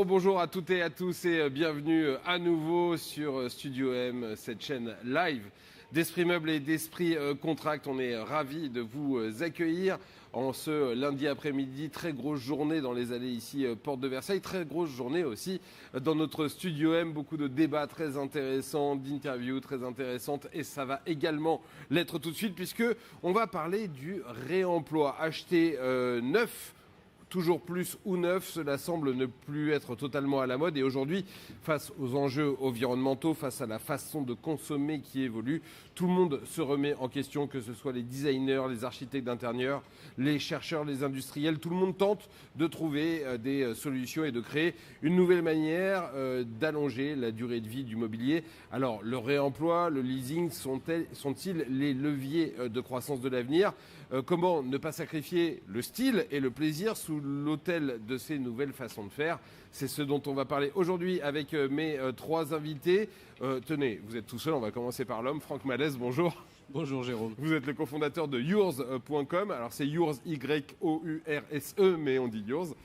Bonjour à toutes et à tous et bienvenue à nouveau sur Studio M, cette chaîne live d'Esprit Meuble et d'Esprit Contract. On est ravis de vous accueillir en ce lundi après-midi. Très grosse journée dans les allées ici, porte de Versailles. Très grosse journée aussi dans notre Studio M. Beaucoup de débats très intéressants, d'interviews très intéressantes. Et ça va également l'être tout de suite puisque on va parler du réemploi. Acheter neuf, toujours plus ou neuf, cela semble ne plus être totalement à la mode. Et aujourd'hui, face aux enjeux environnementaux, face à la façon de consommer qui évolue, tout le monde se remet en question, que ce soit les designers, les architectes d'intérieur, les chercheurs, les industriels. Tout le monde tente de trouver des solutions et de créer une nouvelle manière d'allonger la durée de vie du mobilier. Alors, le réemploi, le leasing sont-ils les leviers de croissance de l'avenir ? Comment ne pas sacrifier le style et le plaisir sous l'autel de ces nouvelles façons de faire? C'est ce dont on va parler aujourd'hui avec mes trois invités. Tenez, vous êtes tout seul, on va commencer par l'homme. Franck Malès, bonjour. Bonjour Jérôme. Vous êtes le cofondateur de yours.com. Alors c'est yours, Y-O-U-R-S-E, mais on dit yours.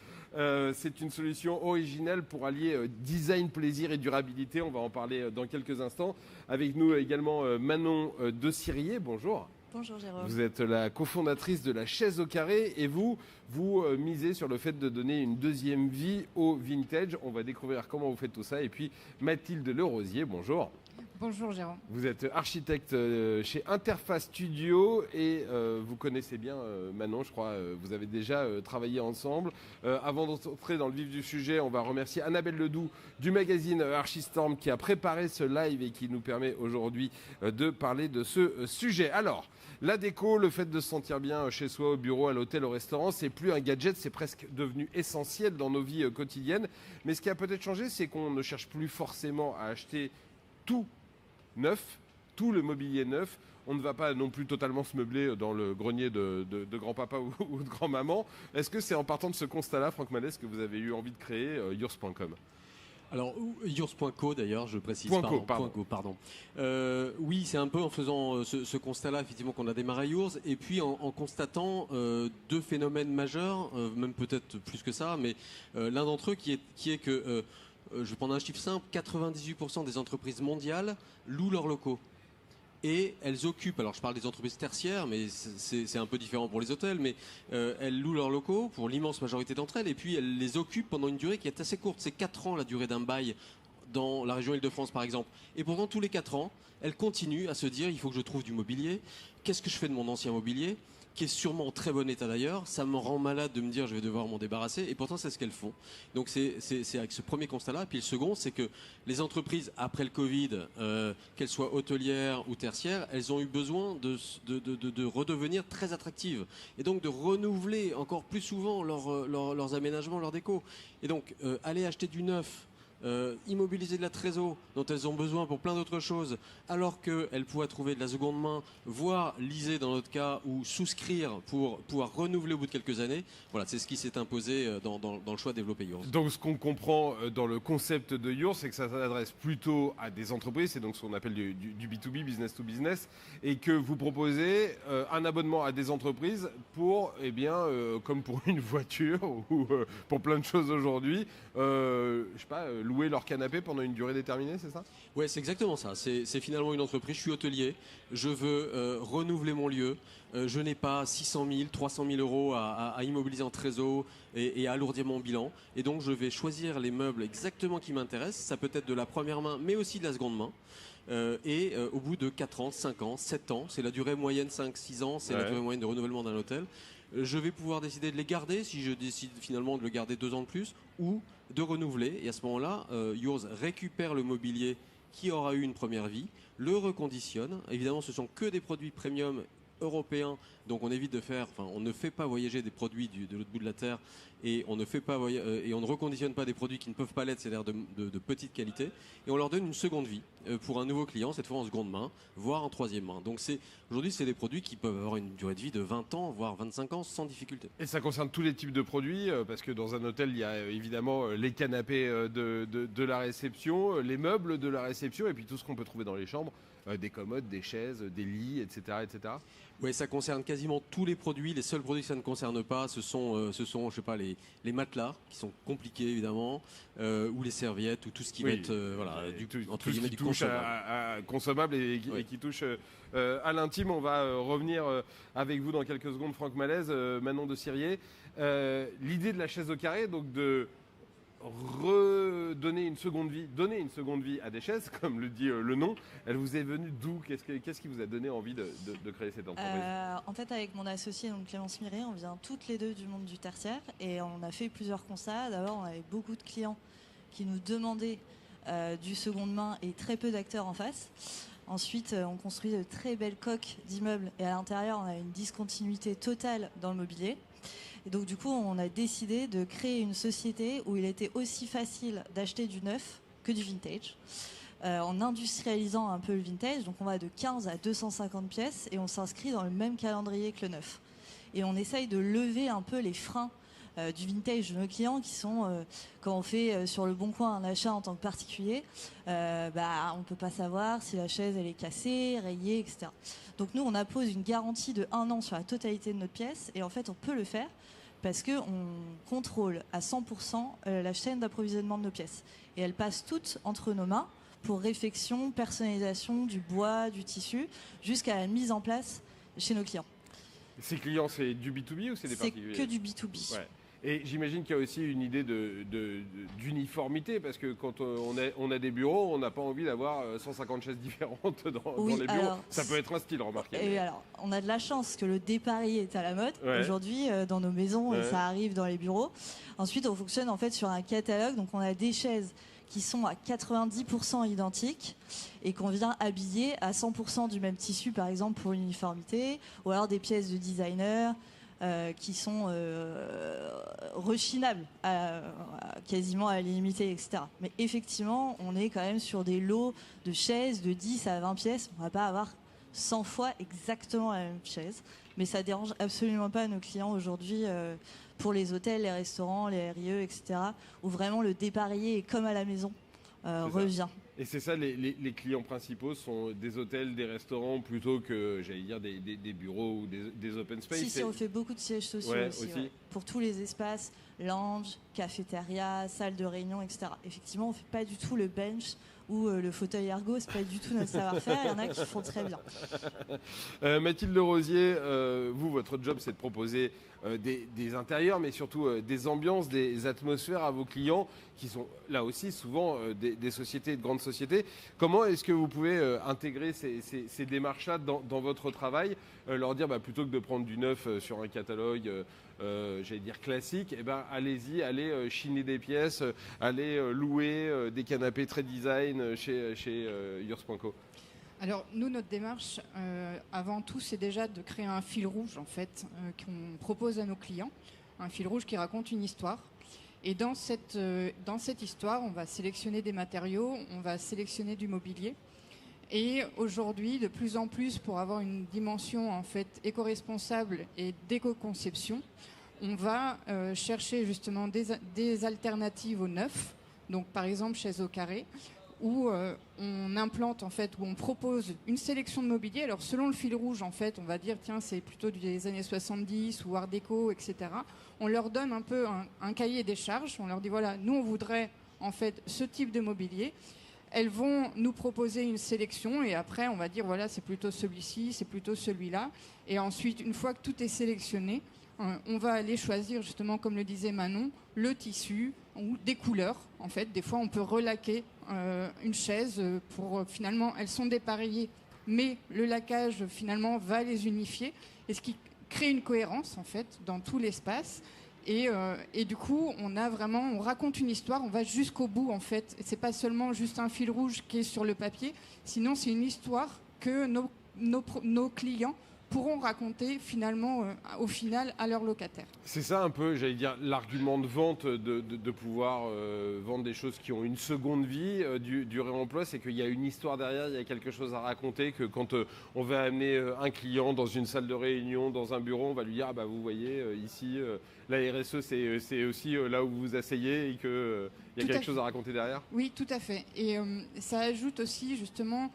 C'est une solution originale pour allier design, plaisir et durabilité. On va en parler dans quelques instants. Avec nous également Manon de Cyrier, bonjour. Bonjour Jérôme. Vous êtes la cofondatrice de la chaise au carré et vous misez sur le fait de donner une deuxième vie au vintage. On va découvrir comment vous faites tout ça. Et puis Mathilde Lerosier, bonjour. Bonjour Jérôme. Vous êtes architecte chez Interface Studio et vous connaissez bien Manon, je crois. Vous avez déjà travaillé ensemble. Avant d'entrer dans le vif du sujet, on va remercier Annabelle Ledoux du magazine Archistorm qui a préparé ce live et qui nous permet aujourd'hui de parler de ce sujet. Alors, la déco, le fait de se sentir bien chez soi, au bureau, à l'hôtel, au restaurant, c'est plus un gadget, c'est presque devenu essentiel dans nos vies quotidiennes. Mais ce qui a peut-être changé, c'est qu'on ne cherche plus forcément à acheter tout neuf, tout le mobilier neuf. On ne va pas non plus totalement se meubler dans le grenier de grand-papa ou de grand-maman. Est-ce que c'est en partant de ce constat-là, Franck Malès, que vous avez eu envie de créer yours.com ? Alors, yours.co d'ailleurs, je précise. Pardon. Oui, c'est un peu en faisant ce constat-là, effectivement, qu'on a démarré Yours, et puis en constatant deux phénomènes majeurs, même peut-être plus que ça, mais l'un d'entre eux qui est que, je vais prendre un chiffre simple, 98% des entreprises mondiales louent leurs locaux. Et elles occupent, alors je parle des entreprises tertiaires, mais c'est un peu différent pour les hôtels, mais elles louent leurs locaux pour l'immense majorité d'entre elles, et puis elles les occupent pendant une durée qui est assez courte. C'est 4 ans la durée d'un bail dans la région Île-de-France par exemple. Et pourtant tous les 4 ans, elles continuent à se dire il faut que je trouve du mobilier. Qu'est-ce que je fais de mon ancien mobilier ? Qui est sûrement en très bon état d'ailleurs, ça me rend malade de me dire je vais devoir m'en débarrasser, et pourtant c'est ce qu'elles font. Donc c'est avec ce premier constat-là. Puis le second, c'est que les entreprises, après le Covid, qu'elles soient hôtelières ou tertiaires, elles ont eu besoin de redevenir très attractives, et donc de renouveler encore plus souvent leurs aménagements, leurs décos. Et donc aller acheter du neuf, immobiliser de la trésor dont elles ont besoin pour plein d'autres choses, alors qu'elles pourraient trouver de la seconde main, voire liser dans notre cas, ou souscrire pour pouvoir renouveler au bout de quelques années. Voilà, c'est ce qui s'est imposé dans le choix de développer Yours. Donc ce qu'on comprend dans le concept de Yours, c'est que ça s'adresse plutôt à des entreprises, c'est donc ce qu'on appelle du B2B, business to business, et que vous proposez un abonnement à des entreprises pour, comme pour une voiture ou pour plein de choses aujourd'hui, je sais pas, louer leur canapé pendant une durée déterminée, c'est ça ? Ouais, c'est exactement ça. C'est finalement une entreprise. Je suis hôtelier. Je veux renouveler mon lieu. Je n'ai pas 600 000, 300 000 euros à immobiliser en trésor et à alourdir mon bilan. Et donc, je vais choisir les meubles exactement qui m'intéressent. Ça peut être de la première main, mais aussi de la seconde main. Au bout de 4 ans, 5 ans, 7 ans, c'est la durée moyenne, 5-6 ans, c'est la durée moyenne de renouvellement d'un hôtel. Je vais pouvoir décider de les garder si je décide finalement de le garder 2 ans de plus, ou de renouveler. Et à ce moment-là, Yours récupère le mobilier qui aura eu une première vie, le reconditionne. Évidemment, ce sont que des produits premium européens, donc on évite de faire, on ne fait pas voyager des produits de l'autre bout de la terre, et on ne fait pas et on ne reconditionne pas des produits qui ne peuvent pas l'être, c'est-à-dire de petite qualité, et on leur donne une seconde vie pour un nouveau client, cette fois en seconde main, voire en troisième main. Donc aujourd'hui, c'est des produits qui peuvent avoir une durée de vie de 20 ans, voire 25 ans sans difficulté. Et ça concerne tous les types de produits, parce que dans un hôtel, il y a évidemment les canapés de la réception, les meubles de la réception, et puis tout ce qu'on peut trouver dans les chambres. des commodes, des chaises, des lits, etc., etc. Oui, ça concerne quasiment tous les produits. Les seuls produits que ça ne concerne pas, ce sont je sais pas, les matelas, qui sont compliqués évidemment, ou les serviettes, ou tout ce qui va être entre guillemets du consommable. À consommable et qui touche à l'intime. On va revenir avec vous dans quelques secondes, Franck Malaise, Manon de Sirier. L'idée de la chaise au carré, donc de donner une seconde vie à des chaises, comme le dit le nom. Elle vous est venue d'où? Qu'est-ce qui vous a donné envie de créer cette entreprise? En fait, avec mon associé, donc Clémence Miret, on vient toutes les deux du monde du tertiaire et on a fait plusieurs constats. D'abord, on avait beaucoup de clients qui nous demandaient du seconde main et très peu d'acteurs en face. Ensuite, on construit de très belles coques d'immeubles et à l'intérieur, on a une discontinuité totale dans le mobilier. Et donc du coup, on a décidé de créer une société où il était aussi facile d'acheter du neuf que du vintage, en industrialisant un peu le vintage. Donc on va de 15 à 250 pièces et on s'inscrit dans le même calendrier que le neuf. Et on essaye de lever un peu les freins du vintage de nos clients qui sont, quand on fait sur le bon coin un achat en tant que particulier, on ne peut pas savoir si la chaise elle est cassée, rayée, etc. Donc nous on impose une garantie de 1 an sur la totalité de notre pièce et en fait on peut le faire parce qu'on contrôle à 100% la chaîne d'approvisionnement de nos pièces. Et elles passent toutes entre nos mains pour réfection, personnalisation du bois, du tissu, jusqu'à la mise en place chez nos clients. Ces clients, c'est du B2B ou c'est des particuliers? C'est que du B2B. Ouais. Et j'imagine qu'il y a aussi une idée d'uniformité, parce que quand on a des bureaux, on n'a pas envie d'avoir 150 chaises différentes dans les bureaux. Alors, ça peut être un style, remarquez. Et alors, on a de la chance que le dépareillé est à la mode aujourd'hui dans nos maisons et ça arrive dans les bureaux. Ensuite, on fonctionne en fait sur un catalogue, donc on a des chaises qui sont à 90% identiques et qu'on vient habiller à 100% du même tissu, par exemple pour l'uniformité, ou alors des pièces de designer qui sont rechinables quasiment à l'illimité, etc. Mais effectivement, on est quand même sur des lots de chaises de 10 à 20 pièces. On ne va pas avoir 100 fois exactement la même chaise, mais ça dérange absolument pas nos clients aujourd'hui pour les hôtels, les restaurants, les RIE, etc., où vraiment le dépareillé est comme à la maison revient. Et c'est ça, les clients principaux sont des hôtels, des restaurants, plutôt que, j'allais dire, des bureaux ou des open space. Si, on fait beaucoup de sièges sociaux aussi. Pour tous les espaces, lounge, cafétéria, salle de réunion, etc. Effectivement, on ne fait pas du tout le bench ou le fauteuil ergo, c'est pas du tout notre savoir-faire. Il y en a qui font très bien. Mathilde Rosier, vous, votre job, c'est de proposer des intérieurs, mais surtout des ambiances, des atmosphères à vos clients, qui sont là aussi souvent des sociétés, de grandes sociétés. Comment est-ce que vous pouvez intégrer ces démarches-là dans votre travail, leur dire plutôt que de prendre du neuf sur un catalogue j'allais dire classique, allez-y, allez chiner des pièces, allez louer des canapés très design chez yours.co. Alors nous, notre démarche, avant tout, c'est déjà de créer un fil rouge en fait qu'on propose à nos clients, un fil rouge qui raconte une histoire. Et dans cette histoire, on va sélectionner des matériaux, on va sélectionner du mobilier. Et aujourd'hui, de plus en plus, pour avoir une dimension en fait éco-responsable et d'éco-conception, on va chercher justement des alternatives au neuf. Donc par exemple chaises au carré, où on implante en fait, où on propose une sélection de mobilier. Alors selon le fil rouge en fait, on va dire tiens c'est plutôt des années 70 ou art déco, etc. On leur donne un peu un cahier des charges. On leur dit voilà, nous on voudrait en fait ce type de mobilier. Elles vont nous proposer une sélection et après on va dire voilà c'est plutôt celui-ci, c'est plutôt celui-là. Et ensuite une fois que tout est sélectionné, on va aller choisir justement comme le disait Manon, le tissu ou des couleurs. En fait, des fois on peut relaquer une chaise pour finalement elles sont dépareillées, mais le laquage finalement va les unifier et ce qui crée une cohérence en fait dans tout l'espace. Et du coup, on raconte une histoire, on va jusqu'au bout en fait. C'est pas seulement juste un fil rouge qui est sur le papier, sinon c'est une histoire que nos clients pourront raconter finalement au final à leurs locataires. C'est ça un peu, j'allais dire, l'argument de vente de pouvoir vendre des choses qui ont une seconde vie, du réemploi, c'est qu'il y a une histoire derrière, il y a quelque chose à raconter, que quand on va amener un client dans une salle de réunion, dans un bureau, on va lui dire ah bah vous voyez ici la RSE c'est aussi là où vous vous asseyez et qu'il y a quelque chose à raconter derrière. Oui, tout à fait. Et ça ajoute aussi justement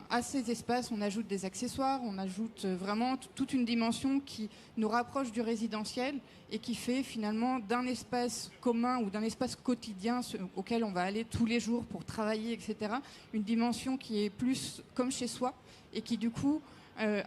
à ces espaces, on ajoute des accessoires, on ajoute vraiment toute une dimension qui nous rapproche du résidentiel et qui fait finalement d'un espace commun ou d'un espace quotidien auquel on va aller tous les jours pour travailler, etc., une dimension qui est plus comme chez soi et qui du coup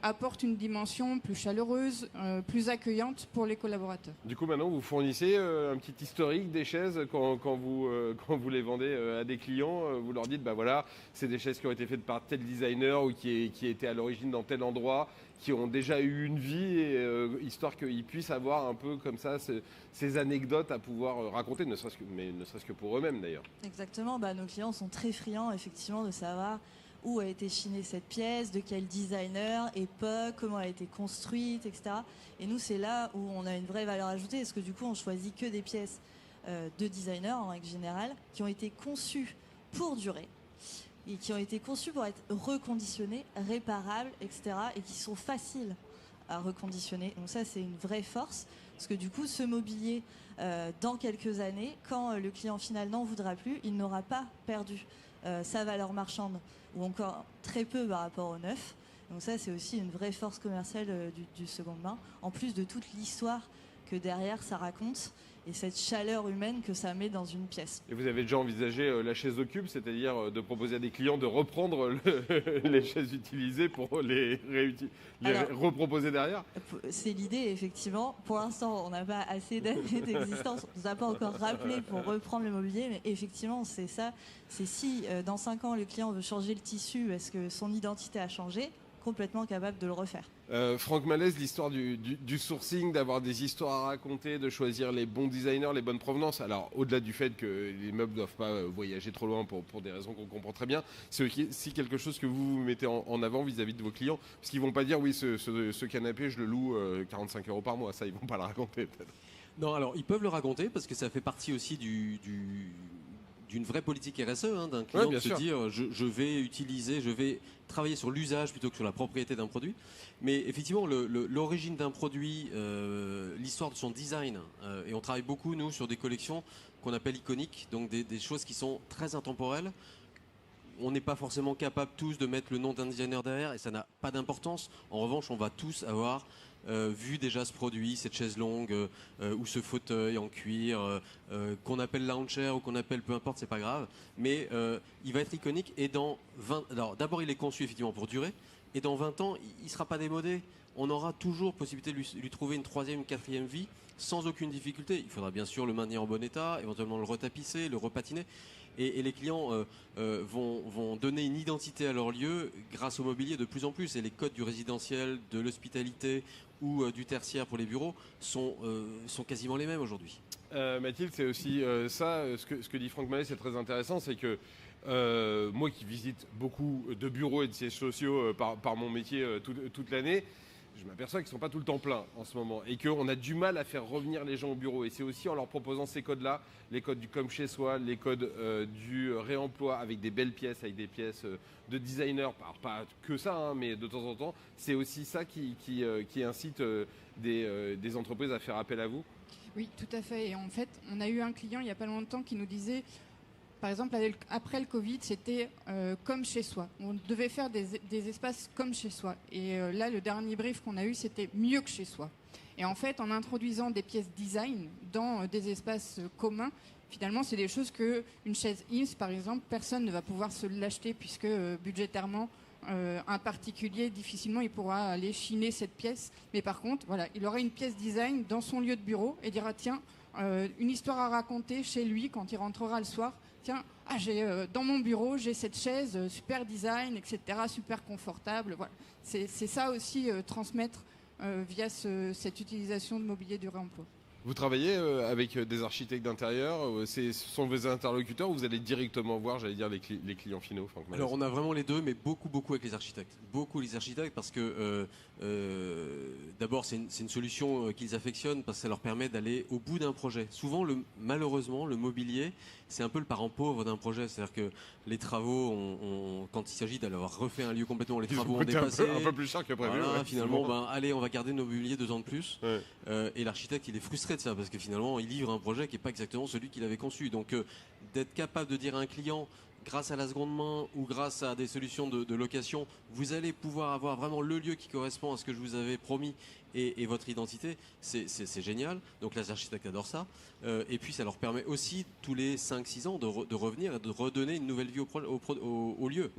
apporte une dimension plus chaleureuse, plus accueillante pour les collaborateurs. Du coup, maintenant, vous fournissez un petit historique des chaises quand vous les vendez à des clients. Vous leur dites, bah voilà, c'est des chaises qui ont été faites par tel designer ou qui étaient à l'origine dans tel endroit, qui ont déjà eu une vie, histoire qu'ils puissent avoir un peu comme ça ces anecdotes à pouvoir raconter, ne serait-ce que pour eux-mêmes d'ailleurs. Exactement, nos clients sont très friands effectivement de savoir où a été chinée cette pièce, de quel designer, époque, comment elle a été construite, etc. Et nous, c'est là où on a une vraie valeur ajoutée, parce que du coup, on choisit que des pièces de designers, en règle générale, qui ont été conçues pour durer, et qui ont été conçues pour être reconditionnées, réparables, etc., et qui sont faciles à reconditionner. Donc ça, c'est une vraie force, parce que du coup, ce mobilier, dans quelques années, quand le client final n'en voudra plus, il n'aura pas perdu sa valeur marchande, ou encore très peu par rapport au neuf. Donc ça, c'est aussi une vraie force commerciale du seconde main, en plus de toute l'histoire que derrière ça raconte et cette chaleur humaine que ça met dans une pièce. Et vous avez déjà envisagé la chaise occupe, c'est-à-dire de proposer à des clients de reprendre les chaises utilisées pour les reproposer derrière? C'est l'idée, effectivement. Pour l'instant, on n'a pas assez d'années d'existence, on ne nous a pas encore rappelé pour reprendre le mobilier, mais effectivement, c'est ça. C'est si dans 5 ans, le client veut changer le tissu parce que son identité a changé, complètement capable de le refaire. Franck Malaise, l'histoire du sourcing, d'avoir des histoires à raconter, de choisir les bons designers, les bonnes provenances. Alors, au-delà du fait que les meubles ne doivent pas voyager trop loin pour des raisons qu'on comprend très bien, c'est aussi quelque chose que vous mettez en avant vis-à-vis de vos clients. Parce qu'ils ne vont pas dire, oui, ce canapé, je le loue 45 € par mois. Ça, ils ne vont pas le raconter, peut-être. Non, alors, ils peuvent le raconter parce que ça fait partie aussi d'une vraie politique RSE, d'un client, de se dire je vais travailler sur l'usage plutôt que sur la propriété d'un produit. Mais effectivement, l'origine d'un produit, l'histoire de son design, et on travaille beaucoup, nous, sur des collections qu'on appelle iconiques, donc des choses qui sont très intemporelles. On n'est pas forcément capable tous de mettre le nom d'un designer derrière, et ça n'a pas d'importance. En revanche, on va tous avoir vu déjà ce produit, cette chaise longue ou ce fauteuil en cuir qu'on appelle lounge chair ou qu'on appelle peu importe, c'est pas grave, mais il va être iconique et dans 20... Alors d'abord il est conçu effectivement pour durer et dans 20 ans il sera pas démodé, on aura toujours possibilité de lui trouver une 3e, une 4e vie sans aucune difficulté. Il faudra bien sûr le maintenir en bon état, éventuellement le retapisser, le repatiner. Et les clients vont donner une identité à leur lieu grâce au mobilier de plus en plus. Et les codes du résidentiel, de l'hospitalité ou du tertiaire pour les bureaux sont quasiment les mêmes aujourd'hui. Mathilde, c'est aussi ça, ce que dit Franck Malaise, c'est très intéressant, c'est que moi qui visite beaucoup de bureaux et de sièges sociaux par mon métier toute l'année, je m'aperçois qu'ils ne sont pas tout le temps pleins en ce moment et qu'on a du mal à faire revenir les gens au bureau. Et c'est aussi en leur proposant ces codes-là, les codes du comme chez soi, les codes du réemploi avec des belles pièces, avec des pièces de designer, pas que ça, mais de temps en temps, c'est aussi ça qui incite des entreprises à faire appel à vous. Oui, tout à fait. Et en fait, on a eu un client il n'y a pas longtemps qui nous disait, par exemple, après le Covid, c'était comme chez soi. On devait faire des espaces comme chez soi. Et là, le dernier brief qu'on a eu, c'était mieux que chez soi. Et en fait, en introduisant des pièces design dans des espaces communs, finalement, c'est des choses qu'une chaise IMSS, par exemple, personne ne va pouvoir se l'acheter puisque budgétairement, un particulier, difficilement, il pourra aller chiner cette pièce. Mais par contre, voilà, il aura une pièce design dans son lieu de bureau et dira, tiens, une histoire à raconter chez lui quand il rentrera le soir. Tiens, dans mon bureau, j'ai cette chaise, super design, etc., super confortable. Voilà. C'est ça aussi, transmettre via cette utilisation de mobilier du réemploi. Vous travaillez avec des architectes d'intérieur, ce sont vos interlocuteurs ou vous allez directement voir, j'allais dire, les clients finaux, Franck Malaise? Alors on a vraiment les deux, mais beaucoup avec les architectes. Beaucoup les architectes parce que d'abord c'est une solution qu'ils affectionnent parce que ça leur permet d'aller au bout d'un projet. Souvent, malheureusement, le mobilier, c'est un peu le parent pauvre d'un projet. C'est-à-dire que les travaux, quand il s'agit d'avoir refait un lieu complètement, les travaux ont dépassé. Un peu plus cher que prévu. Voilà, ouais, finalement, allez, on va garder nos mobiliers 2 ans de plus. Ouais. Et l'architecte, il est frustré de ça parce que finalement, il livre un projet qui n'est pas exactement celui qu'il avait conçu. Donc, d'être capable de dire à un client, grâce à la seconde main ou grâce à des solutions de location, vous allez pouvoir avoir vraiment le lieu qui correspond à ce que je vous avais promis et votre identité. C'est génial. Donc les architectes adorent ça. Et puis ça leur permet aussi tous les 5-6 ans de revenir et de redonner une nouvelle vie au lieu,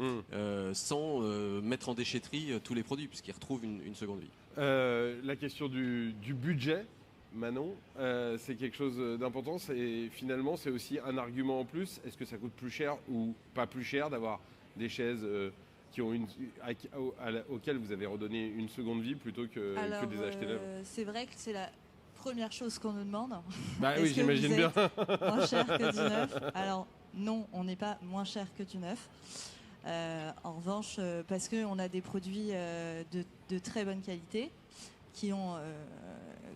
sans mettre en déchetterie tous les produits, puisqu'ils retrouvent une seconde vie. La question du budget, Manon, c'est quelque chose d'important. Et finalement, c'est aussi un argument en plus. Est-ce que ça coûte plus cher ou pas plus cher d'avoir des chaises qui ont auxquelles vous avez redonné une seconde vie plutôt que des acheter neuves? C'est vrai que c'est la première chose qu'on nous demande. Bah oui, j'imagine bien. Moins cher que du neuf. Alors non, on n'est pas moins cher que du neuf. En revanche, parce qu'on a des produits de très bonne qualité qui ont,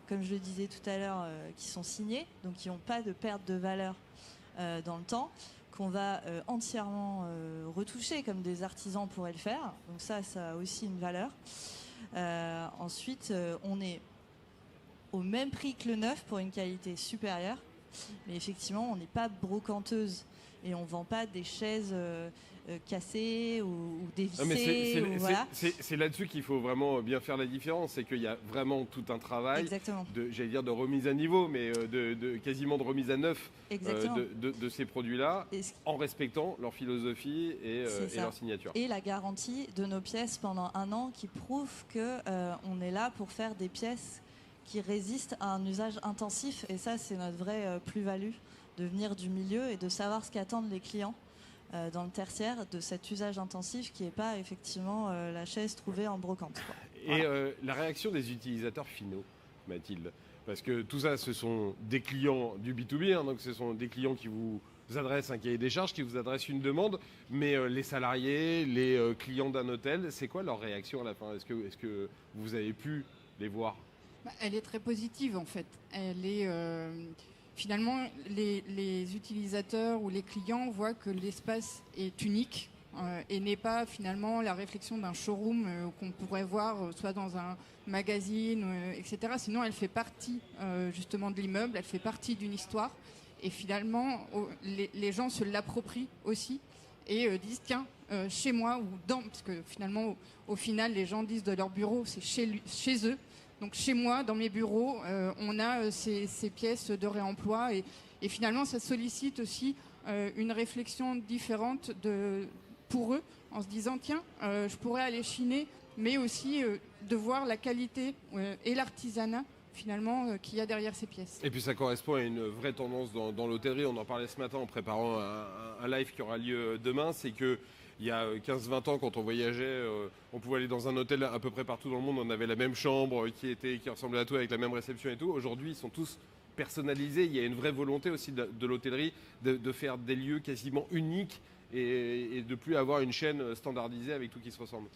comme je le disais tout à l'heure, qui sont signés, donc qui n'ont pas de perte de valeur dans le temps, qu'on va entièrement retoucher comme des artisans pourraient le faire. Donc ça a aussi une valeur. Ensuite, on est au même prix que le neuf pour une qualité supérieure. Mais effectivement, on n'est pas brocanteuse et on ne vend pas des chaises cassées ou dévissées. Voilà. C'est là-dessus qu'il faut vraiment bien faire la différence. C'est qu'il y a vraiment tout un travail de remise à niveau, mais quasiment de remise à neuf de ces produits-là, en respectant leur philosophie et leur signature. Et la garantie de nos pièces pendant 1 an qui prouve qu'on est là pour faire des pièces qui résistent à un usage intensif. Et ça, c'est notre vraie plus-value, de venir du milieu et de savoir ce qu'attendent les clients dans le tertiaire de cet usage intensif qui n'est pas effectivement la chaise trouvée en brocante, quoi. Et la réaction des utilisateurs finaux, Mathilde, parce que tout ça, ce sont des clients du B2B, hein, donc ce sont des clients qui vous adressent un cahier des charges, qui vous adressent une demande, mais les salariés, les clients d'un hôtel, c'est quoi leur réaction à la fin? Est-ce que vous avez pu les voir? Elle est très positive en fait. Elle est finalement les utilisateurs ou les clients voient que l'espace est unique et n'est pas finalement la réflexion d'un showroom qu'on pourrait voir soit dans un magazine, etc. Sinon, elle fait partie justement de l'immeuble, elle fait partie d'une histoire et finalement les gens se l'approprient aussi et disent tiens chez moi ou parce que finalement au final les gens disent de leur bureau c'est chez eux. Donc chez moi, dans mes bureaux, on a ces pièces de réemploi et finalement ça sollicite aussi une réflexion différente pour eux en se disant tiens, je pourrais aller chiner, mais aussi de voir la qualité et l'artisanat finalement qu'il y a derrière ces pièces. Et puis ça correspond à une vraie tendance dans l'hôtellerie. On en parlait ce matin en préparant un live qui aura lieu demain. C'est que il y a 15-20 ans, quand on voyageait, on pouvait aller dans un hôtel à peu près partout dans le monde. On avait la même chambre qui ressemblait à tout, avec la même réception et tout. Aujourd'hui, ils sont tous personnalisés. Il y a une vraie volonté aussi de l'hôtellerie de faire des lieux quasiment uniques et de plus avoir une chaîne standardisée avec tout qui se ressemble.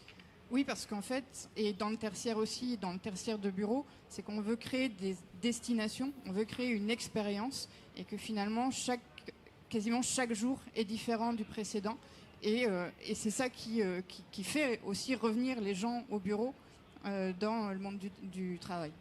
Oui, parce qu'en fait, et dans le tertiaire aussi, dans le tertiaire de bureau, c'est qu'on veut créer des destinations, on veut créer une expérience et que finalement, quasiment chaque jour est différent du précédent. Et c'est ça qui fait aussi revenir les gens au bureau dans le monde du travail.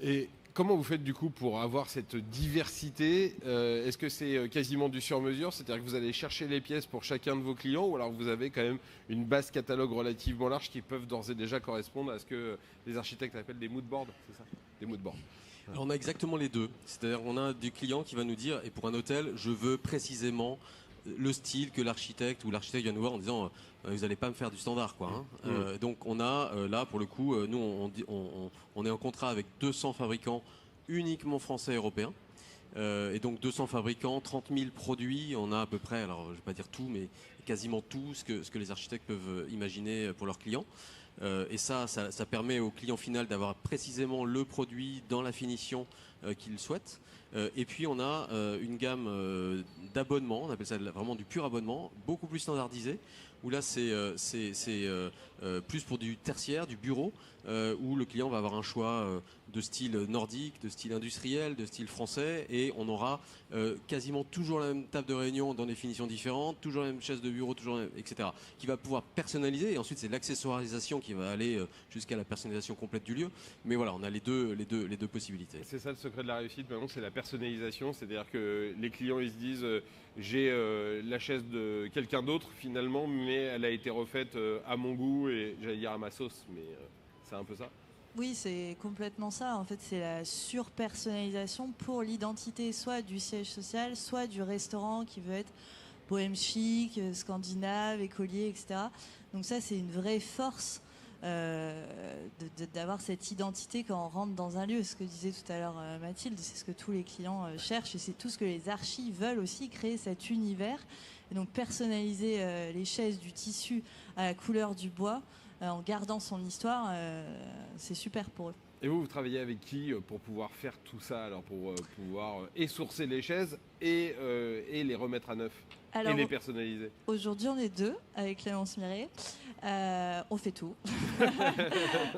Et comment vous faites du coup pour avoir cette diversité? Est-ce que c'est quasiment du sur-mesure? C'est-à-dire que vous allez chercher les pièces pour chacun de vos clients ou alors vous avez quand même une base catalogue relativement large qui peuvent d'ores et déjà correspondre à ce que les architectes appellent des mood boards, c'est ça? Des mood boards. Alors on a exactement les deux. C'est-à-dire on a du client qui va nous dire, et pour un hôtel, je veux précisément le style que l'architecte vient nous voir en disant vous n'allez pas me faire du standard quoi, hein. Donc on a là pour le coup nous on est en contrat avec 200 fabricants uniquement français et européens et donc 200 fabricants, 30 000 produits, on a à peu près, alors je vais pas dire tout mais quasiment tout ce que les architectes peuvent imaginer pour leurs clients. Et ça permet au client final d'avoir précisément le produit dans la finition qu'il souhaite. Et puis on a une gamme d'abonnements, on appelle ça vraiment du pur abonnement, beaucoup plus standardisé, où là c'est plus pour du tertiaire, du bureau, où le client va avoir un choix de style nordique, de style industriel, de style français, et on aura quasiment toujours la même table de réunion dans des finitions différentes, toujours la même chaise de bureau, etc. Qui va pouvoir personnaliser, et ensuite c'est l'accessoirisation qui va aller jusqu'à la personnalisation complète du lieu. Mais voilà, on a les deux possibilités. C'est ça le secret de la réussite maintenant, c'est la personnalisation. C'est-à-dire que les clients, ils se disent j'ai la chaise de quelqu'un d'autre finalement, mais elle a été refaite à mon goût et j'allais dire à ma sauce, mais c'est un peu ça. Oui, c'est complètement ça. En fait, c'est la surpersonnalisation pour l'identité, soit du siège social, soit du restaurant qui veut être bohème chic, scandinave, écolier, etc. Donc ça, c'est une vraie force d'avoir cette identité quand on rentre dans un lieu. Ce que disait tout à l'heure Mathilde, c'est ce que tous les clients cherchent et c'est tout ce que les archis veulent aussi, créer cet univers. Et donc personnaliser les chaises du tissu à la couleur du bois en gardant son histoire, c'est super pour eux. Et vous travaillez avec qui pour pouvoir faire tout ça, alors pour pouvoir et sourcer les chaises et les remettre à neuf et les personnaliser? Aujourd'hui, on est 2 avec Clémence Miret. On fait tout.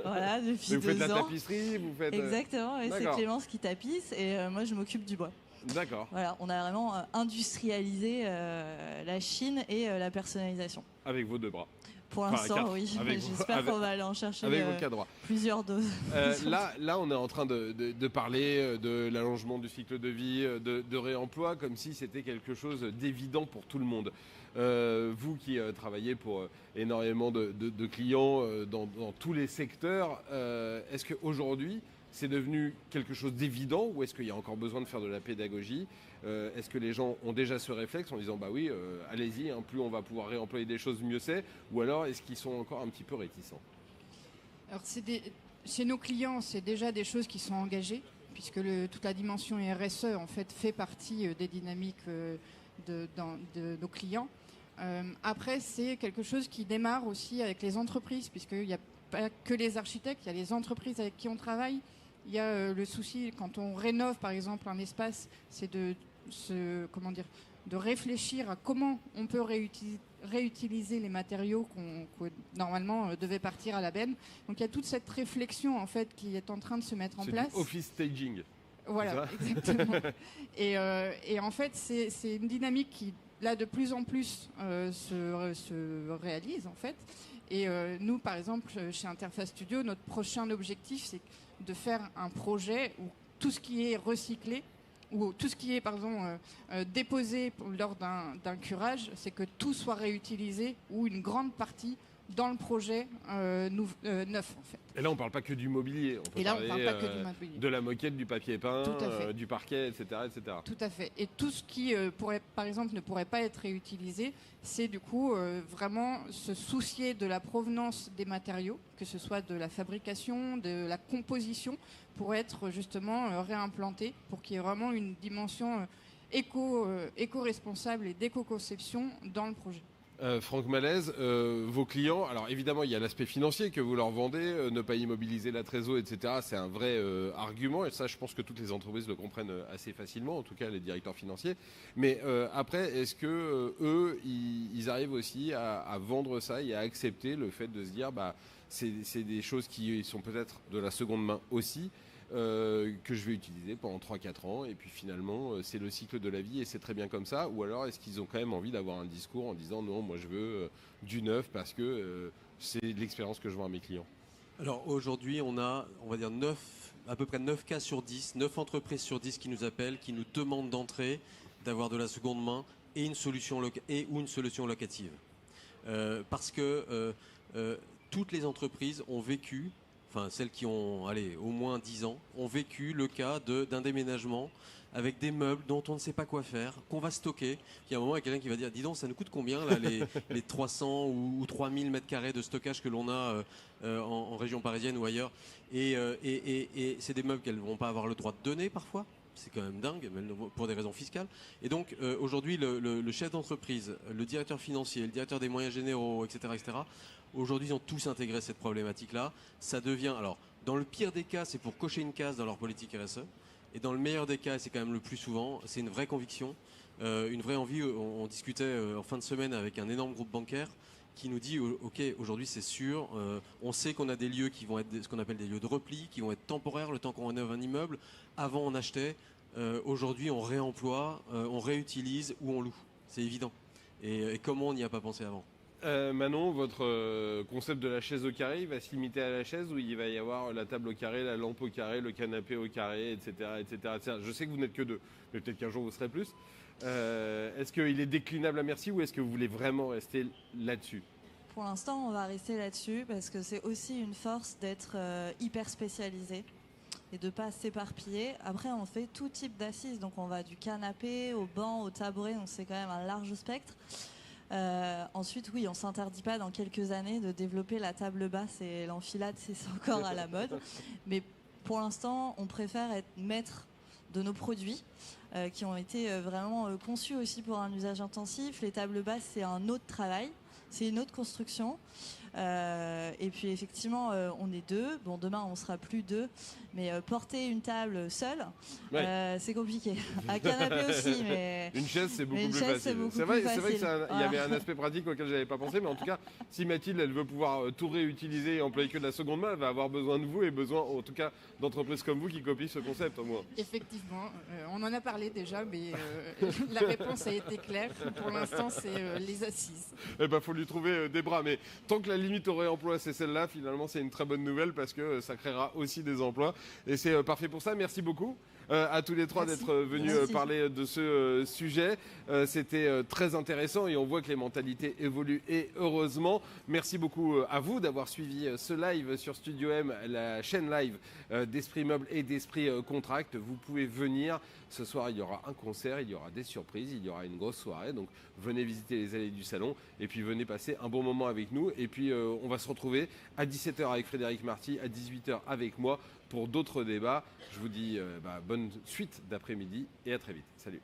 Voilà, depuis 2 ans. Vous faites la tapisserie, vous faites... Exactement, et c'est Clémence qui tapisse et moi je m'occupe du bois. D'accord. Voilà, on a vraiment industrialisé la Chine et la personnalisation. Avec vos 2 bras. Pour l'instant, oui. J'espère qu'on va aller en chercher plusieurs doses. Là, on est en train de parler de l'allongement du cycle de vie, de réemploi, comme si c'était quelque chose d'évident pour tout le monde. Vous qui travaillez pour énormément de clients dans tous les secteurs, est-ce qu'aujourd'hui, c'est devenu quelque chose d'évident ou est-ce qu'il y a encore besoin de faire de la pédagogie? Est-ce que les gens ont déjà ce réflexe en disant bah oui, allez-y, hein, plus on va pouvoir réemployer des choses, mieux c'est? Ou alors est-ce qu'ils sont encore un petit peu réticents? Alors chez nos clients, c'est déjà des choses qui sont engagées, puisque toute la dimension RSE en fait partie des dynamiques de nos clients. Après, c'est quelque chose qui démarre aussi avec les entreprises, puisqu'il n'y a pas que les architectes, il y a les entreprises avec qui on travaille. Il y a le souci, quand on rénove par exemple un espace, c'est de réfléchir à comment on peut réutiliser les matériaux qu'on normalement devait partir à la benne. Donc il y a toute cette réflexion en fait qui est en train de se mettre en place. C'est du office staging. Voilà, exactement. Et en fait, c'est une dynamique qui, là, de plus en plus se réalise, en fait. Et nous, par exemple, chez Interface Studio, notre prochain objectif, c'est de faire un projet où tout ce qui est recyclé, ou tout ce qui est, déposé lors d'un curage, c'est que tout soit réutilisé, ou une grande partie, dans le projet neuf, en fait. Et là, on ne parle pas que du mobilier. On peut parler de la moquette, du papier peint, du parquet, etc., etc. Tout à fait. Et tout ce qui, par exemple, ne pourrait pas être réutilisé, c'est du coup vraiment se soucier de la provenance des matériaux, que ce soit de la fabrication, de la composition, pour être justement réimplanté, pour qu'il y ait vraiment une dimension éco-responsable et d'éco-conception dans le projet. Franck Malaise, vos clients, alors évidemment il y a l'aspect financier que vous leur vendez, ne pas immobiliser la trésor, etc. C'est un vrai argument et ça je pense que toutes les entreprises le comprennent assez facilement, en tout cas les directeurs financiers. Mais après, est-ce que eux, ils arrivent aussi à vendre ça et à accepter le fait de se dire bah c'est des choses qui sont peut-être de la seconde main aussi, que je vais utiliser pendant 3-4 ans et puis finalement c'est le cycle de la vie et c'est très bien comme ça? Ou alors est-ce qu'ils ont quand même envie d'avoir un discours en disant non, moi je veux du neuf parce que c'est l'expérience que je vends à mes clients? Alors aujourd'hui on a, on va dire à peu près 9 cas sur 10, 9 entreprises sur 10 qui nous appellent, qui nous demandent d'entrer, d'avoir de la seconde main et une solution locative. Parce que toutes les entreprises ont vécu, enfin celles qui ont au moins 10 ans, ont vécu le cas d'un déménagement avec des meubles dont on ne sait pas quoi faire, qu'on va stocker. Il y a un moment, il y a quelqu'un qui va dire, dis donc, ça nous coûte combien là, les 300 ou 3000 mètres carrés de stockage que l'on a en région parisienne ou ailleurs. Et c'est des meubles qu'elles ne vont pas avoir le droit de donner parfois. C'est quand même dingue, pour des raisons fiscales. Et donc, aujourd'hui, le chef d'entreprise, le directeur financier, le directeur des moyens généraux, etc., aujourd'hui, ils ont tous intégré cette problématique-là. Ça devient... Alors, dans le pire des cas, c'est pour cocher une case dans leur politique RSE. Et dans le meilleur des cas, et c'est quand même le plus souvent, c'est une vraie conviction, une vraie envie. On discutait en fin de semaine avec un énorme groupe bancaire qui nous dit, OK, aujourd'hui, c'est sûr, on sait qu'on a des lieux qui vont être ce qu'on appelle des lieux de repli, qui vont être temporaires le temps qu'on rénove un immeuble. Avant, on achetait. Aujourd'hui, on réemploie, on réutilise ou on loue. C'est évident. Et comment on n'y a pas pensé avant? Manon, votre concept de la chaise au carré, il va se limiter à la chaise ou il va y avoir la table au carré, la lampe au carré, le canapé au carré, etc., etc., etc. Je sais que vous n'êtes que deux, mais peut-être qu'un jour vous serez plus. Est-ce qu'il est déclinable à merci ou est-ce que vous voulez vraiment rester là-dessus? Pour l'instant, on va rester là-dessus parce que c'est aussi une force d'être hyper spécialisé et de ne pas s'éparpiller. Après, on fait tout type d'assises, donc on va du canapé au banc, au tabouret, donc c'est quand même un large spectre. Ensuite, oui, on ne s'interdit pas dans quelques années de développer la table basse et l'enfilade, c'est encore à la mode. Mais pour l'instant, on préfère être maître de nos produits qui ont été vraiment conçus aussi pour un usage intensif. Les tables basses, c'est un autre travail, c'est une autre construction. Et puis effectivement, on est deux. Bon, demain, on sera plus deux. Mais porter une table seule, c'est compliqué. Un canapé aussi, mais... Une chaise, c'est beaucoup plus facile. C'est vrai qu'il y avait un aspect pratique auquel je n'avais pas pensé. Mais en tout cas, si Mathilde, elle veut pouvoir tout réutiliser et employer que de la seconde main, elle va avoir besoin de vous et besoin, en tout cas, d'entreprises comme vous qui copient ce concept, au moins. Effectivement. On en a parlé déjà, mais la réponse a été claire. Pour l'instant, c'est les assises. Eh ben, faut lui trouver des bras. Mais tant que la limite au réemploi, c'est celle-là, finalement, c'est une très bonne nouvelle parce que ça créera aussi des emplois. Et c'est parfait pour ça. Merci beaucoup à tous les trois d'être venus parler de ce sujet. C'était très intéressant et on voit que les mentalités évoluent et heureusement. Merci beaucoup à vous d'avoir suivi ce live sur Studio M, la chaîne live d'Esprit Meuble et d'Esprit Contract. Vous pouvez venir. Ce soir, il y aura un concert, il y aura des surprises, il y aura une grosse soirée. Donc, venez visiter les allées du salon et puis venez passer un bon moment avec nous. Et puis, on va se retrouver à 17h avec Frédéric Marty, à 18h avec moi pour d'autres débats. Je vous dis bonne suite d'après-midi et à très vite. Salut.